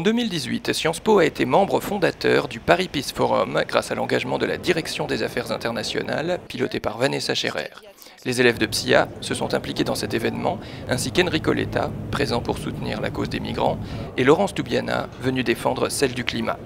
En 2018, Sciences Po a été membre fondateur du Paris Peace Forum grâce à l'engagement de la Direction des Affaires internationales, pilotée par Vanessa Scherer. Les élèves de PSIA se sont impliqués dans cet événement, ainsi qu'Enrico Letta, présent pour soutenir la cause des migrants, et Laurence Toubiana, venue défendre celle du climat.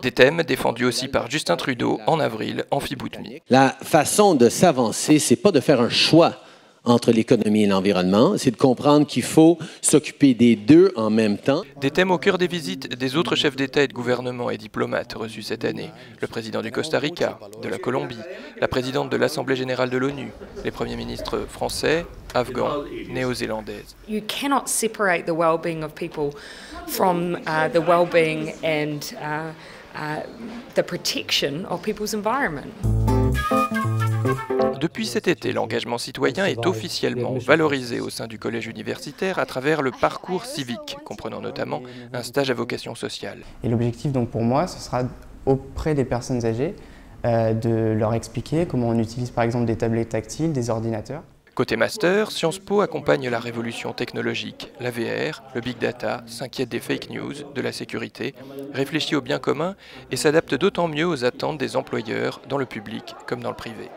Des thèmes défendus aussi par Justin Trudeau en avril en Fiboutmi. La façon de s'avancer, c'est pas de faire un choix entre l'économie et l'environnement, c'est de comprendre qu'il faut s'occuper des deux en même temps. Des thèmes au cœur des visites des autres chefs d'État et de gouvernement et diplomates reçus cette année. Le président du Costa Rica, de la Colombie, la présidente de l'Assemblée générale de l'ONU, les premiers ministres français, afghans, néo-zélandaises. You cannot separate the well-being of people from the well-being and the protection of people's environment. Depuis cet été, l'engagement citoyen est officiellement valorisé au sein du collège universitaire à travers le parcours civique, comprenant notamment un stage à vocation sociale. Et l'objectif donc pour moi, ce sera auprès des personnes âgées de leur expliquer comment on utilise par exemple des tablettes tactiles, des ordinateurs. Côté master, Sciences Po accompagne la révolution technologique. La VR, le big data, s'inquiète des fake news, de la sécurité, réfléchit au bien commun et s'adapte d'autant mieux aux attentes des employeurs dans le public comme dans le privé.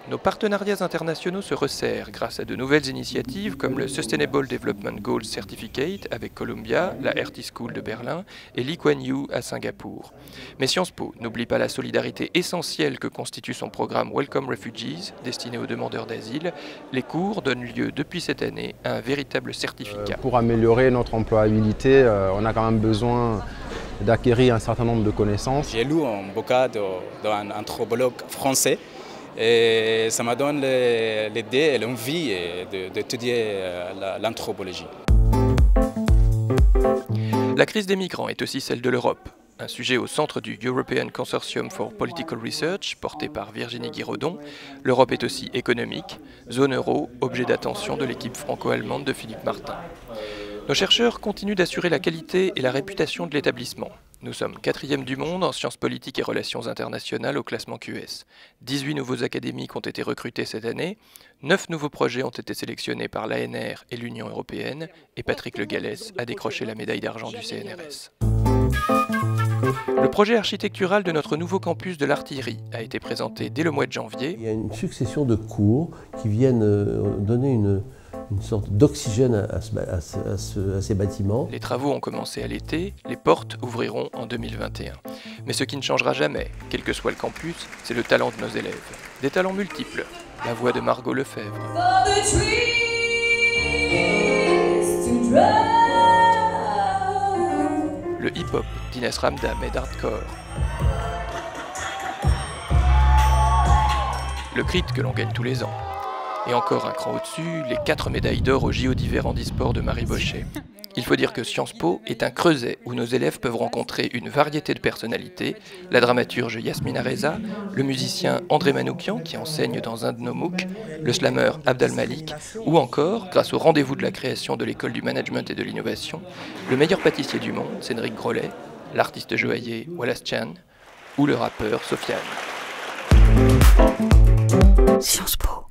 Nos partenariats internationaux se resserrent grâce à de nouvelles initiatives comme le Sustainable Development Goals Certificate avec Columbia, la RT School de Berlin et Lee Kuan Yew à Singapour. Mais Sciences Po n'oublie pas la solidarité essentielle que constitue son programme Welcome Refugees, destiné aux demandeurs d'asile. Les cours donnent lieu depuis cette année à un véritable certificat. Pour améliorer notre employabilité, on a quand même besoin d'acquérir un certain nombre de connaissances. J'ai lu un bouquin d'un anthropologue français. Et ça m'a donné l'idée et l'envie d'étudier l'anthropologie. La crise des migrants est aussi celle de l'Europe. Un sujet au centre du European Consortium for Political Research, porté par Virginie Guiraudon. L'Europe est aussi économique, zone euro, objet d'attention de l'équipe franco-allemande de Philippe Martin. Nos chercheurs continuent d'assurer la qualité et la réputation de l'établissement. Nous sommes 4e du monde en sciences politiques et relations internationales au classement QS. 18 nouveaux académiques ont été recrutés cette année, 9 nouveaux projets ont été sélectionnés par l'ANR et l'Union européenne, et Patrick Le Gallès a décroché la médaille d'argent du CNRS. Le projet architectural de notre nouveau campus de l'Artillerie a été présenté dès le mois de janvier. Il y a une succession de cours qui viennent donner une sorte d'oxygène à ces bâtiments. Les travaux ont commencé à l'été, les portes ouvriront en 2021. Mais ce qui ne changera jamais, quel que soit le campus, c'est le talent de nos élèves. Des talents multiples. La voix de Margot Lefebvre. Le hip-hop d'Inès Ramdam et d'Hardcore. Le crit que l'on gagne tous les ans. Et encore un cran au-dessus, les 4 médailles d'or au JO d'hiver handisport de Marie Bochet. Il faut dire que Sciences Po est un creuset où nos élèves peuvent rencontrer une variété de personnalités, la dramaturge Yasmina Reza, le musicien André Manoukian qui enseigne dans un de nos MOOC, le slammer Abdal Malik, ou encore, grâce au rendez-vous de la création de l'école du management et de l'innovation, le meilleur pâtissier du monde, Cédric Grolet, l'artiste joaillier Wallace Chan, ou le rappeur Sofiane. Sciences Po.